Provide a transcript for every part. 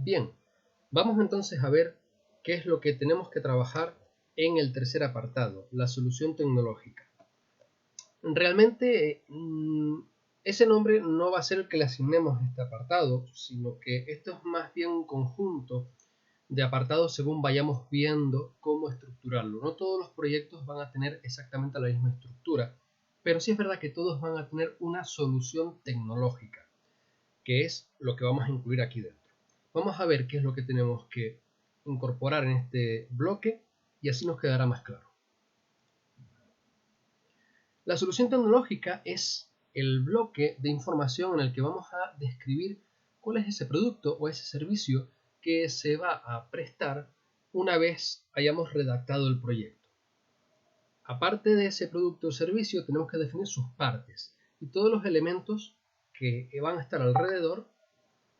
Bien, vamos entonces a ver qué es lo que tenemos que trabajar en el tercer apartado, la solución tecnológica. Realmente ese nombre no va a ser el que le asignemos a este apartado, sino que esto es más bien un conjunto de apartados según vayamos viendo cómo estructurarlo. No todos los proyectos van a tener exactamente la misma estructura, pero sí es verdad que todos van a tener una solución tecnológica, que es lo que vamos a incluir aquí dentro. Vamos a ver qué es lo que tenemos que incorporar en este bloque y así nos quedará más claro. La solución tecnológica es el bloque de información en el que vamos a describir cuál es ese producto o ese servicio que se va a prestar una vez hayamos redactado el proyecto. Aparte de ese producto o servicio, tenemos que definir sus partes y todos los elementos que van a estar alrededor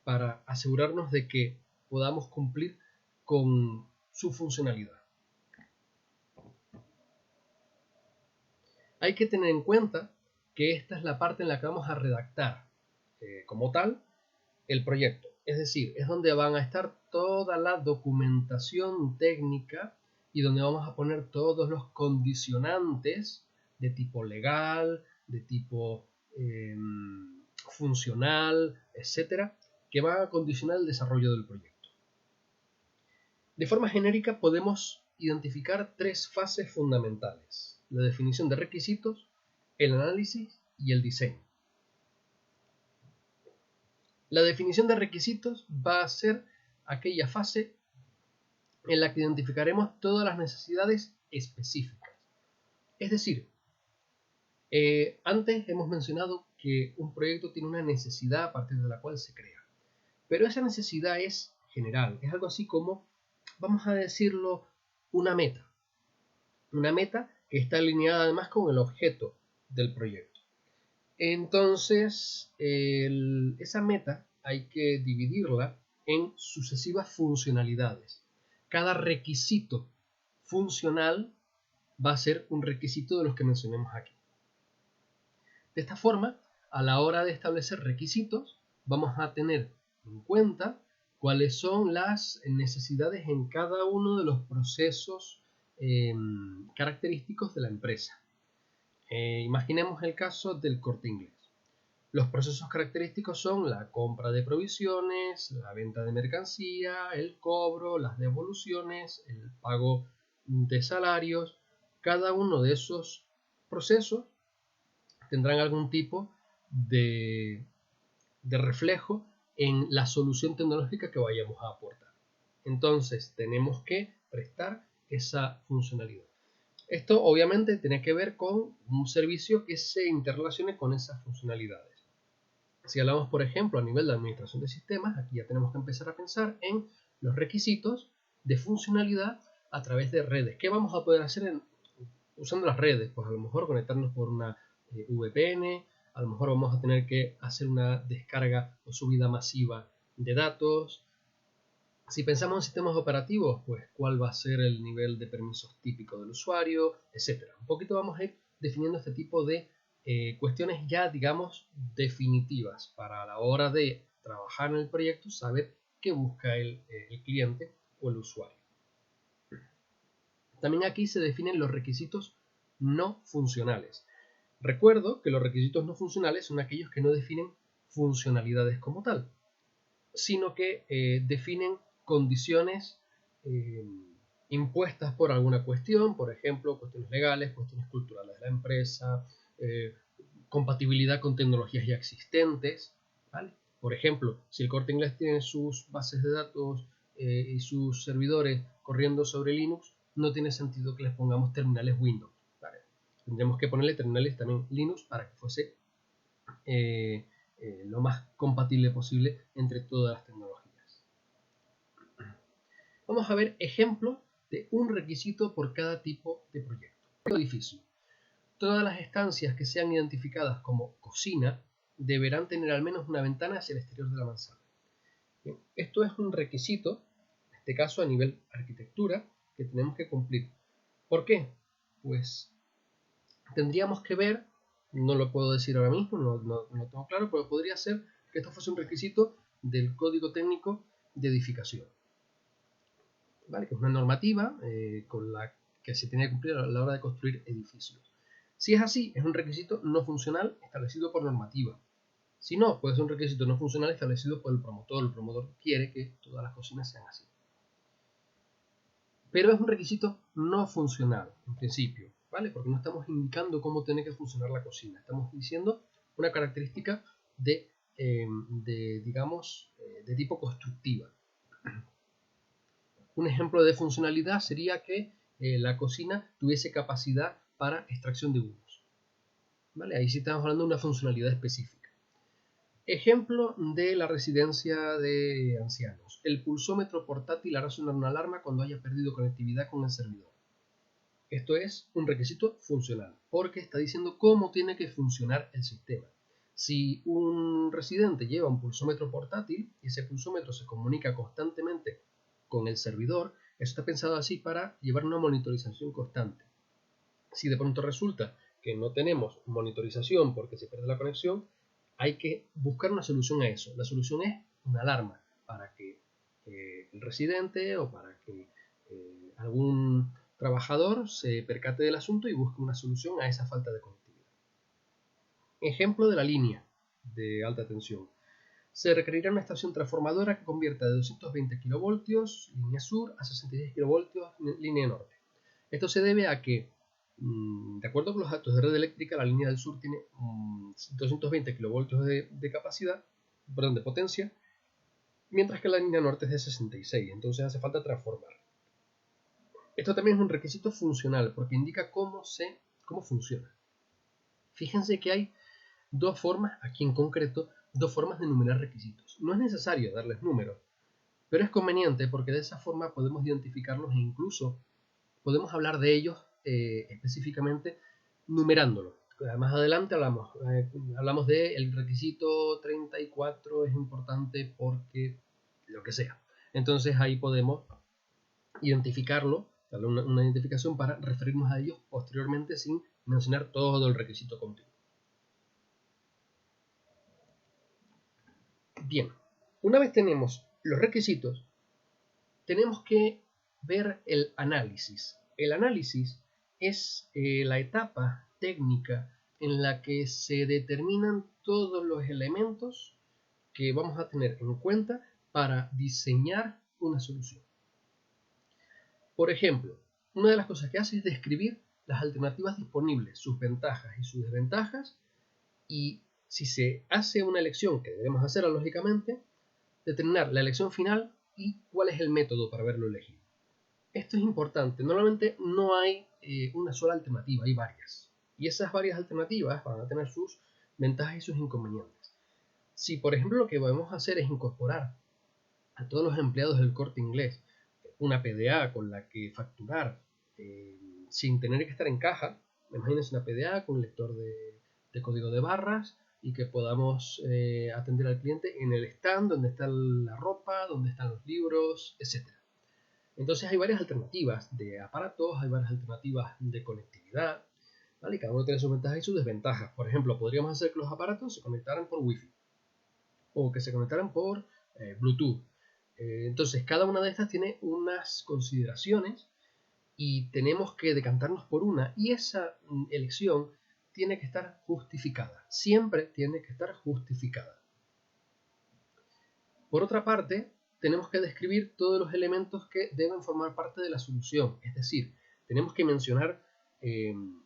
para asegurarnos de que podamos cumplir con su funcionalidad. Hay que tener en cuenta que esta es la parte en la que vamos a redactar como tal el proyecto. Es decir, es donde van a estar toda la documentación técnica y donde vamos a poner todos los condicionantes de tipo legal, de tipo funcional, etcétera, que van a condicionar el desarrollo del proyecto. De forma genérica podemos identificar tres fases fundamentales: la definición de requisitos, el análisis y el diseño. La definición de requisitos va a ser aquella fase en la que identificaremos todas las necesidades específicas. Es decir, antes hemos mencionado que un proyecto tiene una necesidad a partir de la cual se crea, pero esa necesidad es general, es algo así como, vamos a decirlo, una meta que está alineada además con el objeto del proyecto. Entonces, esa meta hay que dividirla en sucesivas funcionalidades. Cada requisito funcional va a ser un requisito de los que mencionemos aquí. De esta forma, a la hora de establecer requisitos, vamos a tener en cuenta cuáles son las necesidades en cada uno de los procesos característicos de la empresa. Imaginemos el caso del Corte Inglés. Los procesos característicos son la compra de provisiones, la venta de mercancía, el cobro, las devoluciones, el pago de salarios. Cada uno de esos procesos tendrán algún tipo de reflejo en la solución tecnológica que vayamos a aportar. Entonces tenemos que prestar esa funcionalidad. Esto obviamente tiene que ver con un servicio que se interrelacione con esas funcionalidades. Si hablamos, por ejemplo, a nivel de administración de sistemas, aquí ya tenemos que empezar a pensar en los requisitos de funcionalidad a través de redes. ¿Qué vamos a poder hacer usando las redes? Pues a lo mejor conectarnos por una VPN, a lo mejor vamos a tener que hacer una descarga o subida masiva de datos. Si pensamos en sistemas operativos, pues cuál va a ser el nivel de permisos típico del usuario, etcétera. Un poquito vamos a ir definiendo este tipo de cuestiones ya, digamos, definitivas para a la hora de trabajar en el proyecto, saber qué busca el cliente o el usuario. También aquí se definen los requisitos no funcionales. Recuerdo que los requisitos no funcionales son aquellos que no definen funcionalidades como tal, sino que definen condiciones impuestas por alguna cuestión, por ejemplo, cuestiones legales, cuestiones culturales de la empresa, compatibilidad con tecnologías ya existentes, ¿vale? Por ejemplo, si el Corte Inglés tiene sus bases de datos y sus servidores corriendo sobre Linux, no tiene sentido que les pongamos terminales Windows, ¿vale? Tendríamos que ponerle terminales también Linux para que fuese lo más compatible posible entre todas las tecnologías. Vamos a ver ejemplos de un requisito por cada tipo de proyecto. Edificio. Todas las estancias que sean identificadas como cocina deberán tener al menos una ventana hacia el exterior de la manzana. Bien, esto es un requisito, en este caso a nivel arquitectura, que tenemos que cumplir. ¿Por qué? Pues tendríamos que ver, no lo puedo decir ahora mismo, no lo tengo claro, pero podría ser que esto fuese un requisito del código técnico de edificación, ¿vale? Que es una normativa con la que se tiene que cumplir a la hora de construir edificios. Si es así, es un requisito no funcional establecido por normativa. Si no, puede ser un requisito no funcional establecido por el promotor. El promotor quiere que todas las cocinas sean así. Pero es un requisito no funcional, en principio, ¿vale? Porque no estamos indicando cómo tiene que funcionar la cocina. Estamos diciendo una característica de tipo constructiva. Un ejemplo de funcionalidad sería que la cocina tuviese capacidad para extracción de humos, ¿vale? Ahí sí estamos hablando de una funcionalidad específica. Ejemplo de la residencia de ancianos. El pulsómetro portátil hará sonar una alarma cuando haya perdido conectividad con el servidor. Esto es un requisito funcional, porque está diciendo cómo tiene que funcionar el sistema. Si un residente lleva un pulsómetro portátil y ese pulsómetro se comunica constantemente con el servidor, eso está pensado así para llevar una monitorización constante. Si de pronto resulta que no tenemos monitorización porque se pierde la conexión, hay que buscar una solución a eso. La solución es una alarma para que el residente o para que algún trabajador se percate del asunto y busque una solución a esa falta de conectividad. Ejemplo de la línea de alta tensión. Se requerirá una estación transformadora que convierta de 220 kV línea sur a 66 kV línea norte. Esto se debe a que, de acuerdo con los datos de red eléctrica, la línea del sur tiene 220 kV de capacidad, perdón, de potencia, mientras que la línea norte es de 66, entonces hace falta transformar. Esto también es un requisito funcional porque indica cómo funciona. Fíjense que hay dos formas, aquí en concreto, dos formas de enumerar requisitos. No es necesario darles números, pero es conveniente porque de esa forma podemos identificarlos e incluso podemos hablar de ellos específicamente numerándolos. Más adelante hablamos de el requisito 34 es importante porque lo que sea. Entonces ahí podemos identificarlo, darle una identificación para referirnos a ellos posteriormente sin mencionar todo el requisito continuo. Bien, una vez tenemos los requisitos, tenemos que ver el análisis. El análisis es la etapa técnica en la que se determinan todos los elementos que vamos a tener en cuenta para diseñar una solución. Por ejemplo, una de las cosas que hace es describir las alternativas disponibles, sus ventajas y sus desventajas, y si se hace una elección, que debemos hacerla lógicamente, determinar la elección final y cuál es el método para haberlo elegido. Esto es importante. Normalmente no hay una sola alternativa, hay varias. Y esas varias alternativas van a tener sus ventajas y sus inconvenientes. Si, por ejemplo, lo que podemos hacer es incorporar a todos los empleados del Corte Inglés una PDA con la que facturar sin tener que estar en caja, imagínense una PDA con lector de código de barras y que podamos atender al cliente en el stand donde está la ropa, donde están los libros, etc. Entonces hay varias alternativas de aparatos, hay varias alternativas de conectividad, ¿vale? Y cada uno tiene sus ventajas y sus desventajas. Por ejemplo, podríamos hacer que los aparatos se conectaran por Wi-Fi o que se conectaran por Bluetooth. Entonces cada una de estas tiene unas consideraciones y tenemos que decantarnos por una, y esa elección tiene que estar justificada, siempre tiene que estar justificada. Por otra parte, tenemos que describir todos los elementos que deben formar parte de la solución, es decir, tenemos que mencionar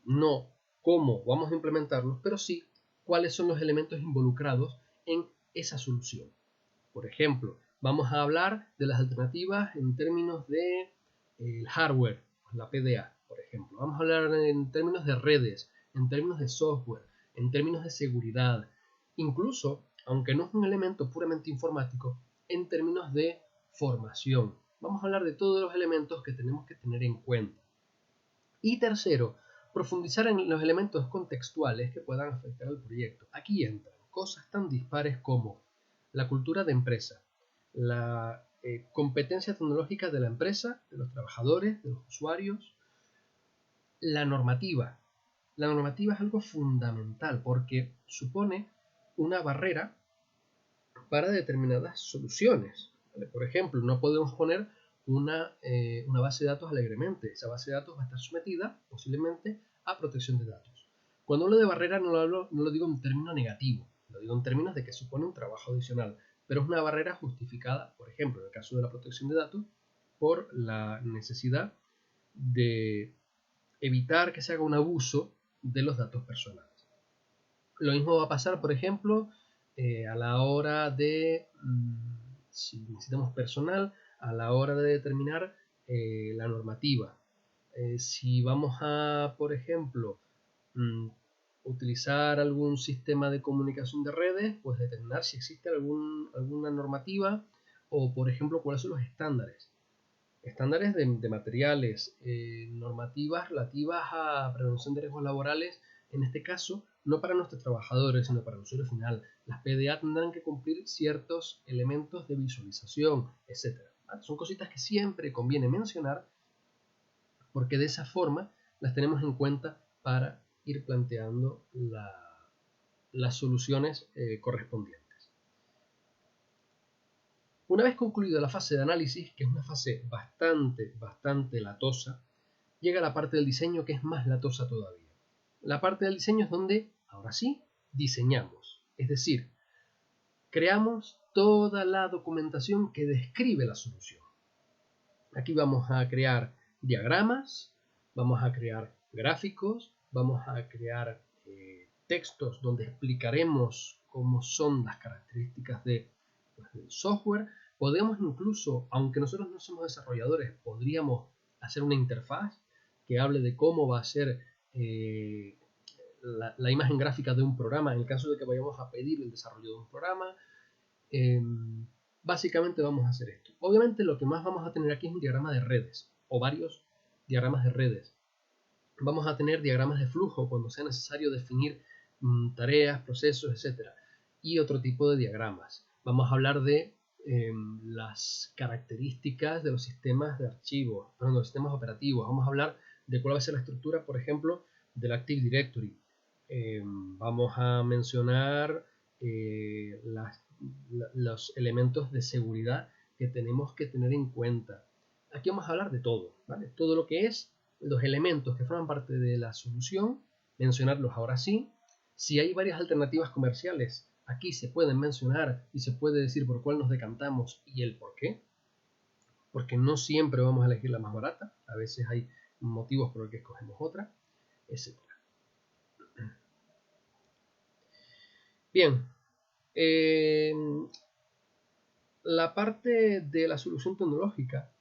no cómo vamos a implementarlos, pero sí cuáles son los elementos involucrados en esa solución. Por ejemplo, vamos a hablar de las alternativas en términos de hardware, la PDA, por ejemplo. Vamos a hablar en términos de redes, en términos de software, en términos de seguridad, incluso, aunque no es un elemento puramente informático, en términos de formación. Vamos a hablar de todos los elementos que tenemos que tener en cuenta. Y tercero, profundizar en los elementos contextuales que puedan afectar al proyecto. Aquí entran cosas tan dispares como la cultura de empresa, la competencia tecnológica de la empresa, de los trabajadores, de los usuarios, la normativa. La normativa es algo fundamental porque supone una barrera para determinadas soluciones. ¿vale? Por ejemplo, no podemos poner una base de datos alegremente. Esa base de datos va a estar sometida posiblemente a protección de datos. Cuando hablo de barrera no lo digo en términos negativos, lo digo en términos de que supone un trabajo adicional, pero es una barrera justificada, por ejemplo, en el caso de la protección de datos, por la necesidad de evitar que se haga un abuso de los datos personales. Lo mismo va a pasar, por ejemplo, a la hora de, si necesitamos personal, a la hora de determinar la normativa. Si vamos a, por ejemplo, utilizar algún sistema de comunicación de redes, pues determinar si existe alguna normativa o, por ejemplo, cuáles son los estándares. Estándares de materiales, normativas relativas a prevención de riesgos laborales, en este caso, no para nuestros trabajadores, sino para el usuario final. Las PDA tendrán que cumplir ciertos elementos de visualización, etc. Son cositas que siempre conviene mencionar porque de esa forma las tenemos en cuenta para ir planteando las soluciones correspondientes. Una vez concluida la fase de análisis, que es una fase bastante latosa, llega la parte del diseño, que es más latosa todavía. La parte del diseño es donde, ahora sí, diseñamos. Es decir, creamos toda la documentación que describe la solución. Aquí vamos a crear diagramas, vamos a crear gráficos, vamos a crear textos donde explicaremos cómo son las características del software. Podemos incluso, aunque nosotros no somos desarrolladores, podríamos hacer una interfaz que hable de cómo va a ser la imagen gráfica de un programa en el caso de que vayamos a pedir el desarrollo de un programa. Básicamente vamos a hacer esto. Obviamente lo que más vamos a tener aquí es un diagrama de redes o varios diagramas de redes. Vamos a tener diagramas de flujo cuando sea necesario definir tareas, procesos, etc. Y otro tipo de diagramas. Vamos a hablar de las características de los sistemas de archivos, de los sistemas operativos. Vamos a hablar de cuál va a ser la estructura, por ejemplo, del Active Directory. Vamos a mencionar los elementos de seguridad que tenemos que tener en cuenta. Aquí vamos a hablar de todo, ¿vale? Todo lo que es los elementos que forman parte de la solución, mencionarlos ahora sí. Si hay varias alternativas comerciales, aquí se pueden mencionar y se puede decir por cuál nos decantamos y el por qué. Porque no siempre vamos a elegir la más barata, a veces hay motivos por los que escogemos otra, etc. Bien, la parte de la solución tecnológica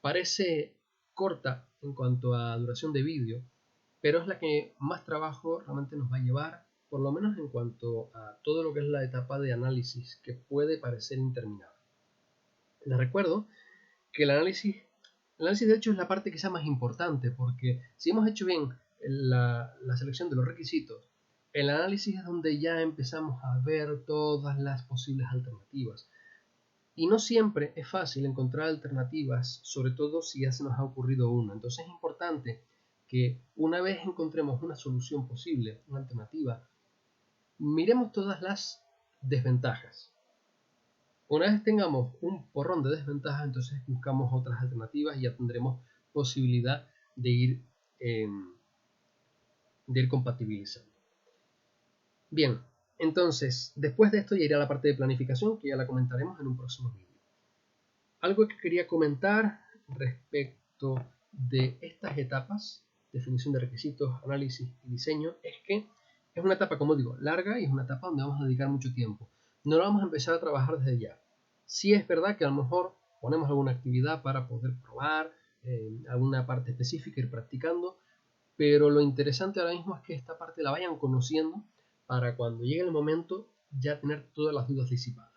parece corta en cuanto a duración de vídeo, pero es la que más trabajo realmente nos va a llevar, por lo menos en cuanto a todo lo que es la etapa de análisis, que puede parecer interminable. Les recuerdo que el análisis de hecho es la parte quizá más importante, porque si hemos hecho bien la selección de los requisitos, el análisis es donde ya empezamos a ver todas las posibles alternativas. Y no siempre es fácil encontrar alternativas, sobre todo si ya se nos ha ocurrido una. Entonces es importante que una vez encontremos una solución posible, una alternativa, miremos todas las desventajas. Una vez tengamos un porrón de desventajas, entonces buscamos otras alternativas y ya tendremos posibilidad de ir compatibilizando. Bien, entonces, después de esto ya iré a la parte de planificación, que ya la comentaremos en un próximo vídeo. Algo que quería comentar respecto de estas etapas, definición de requisitos, análisis y diseño, es que es una etapa, como digo, larga y es una etapa donde vamos a dedicar mucho tiempo. No lo vamos a empezar a trabajar desde ya. Sí es verdad que a lo mejor ponemos alguna actividad para poder probar alguna parte específica, ir practicando, pero lo interesante ahora mismo es que esta parte la vayan conociendo para cuando llegue el momento ya tener todas las dudas disipadas.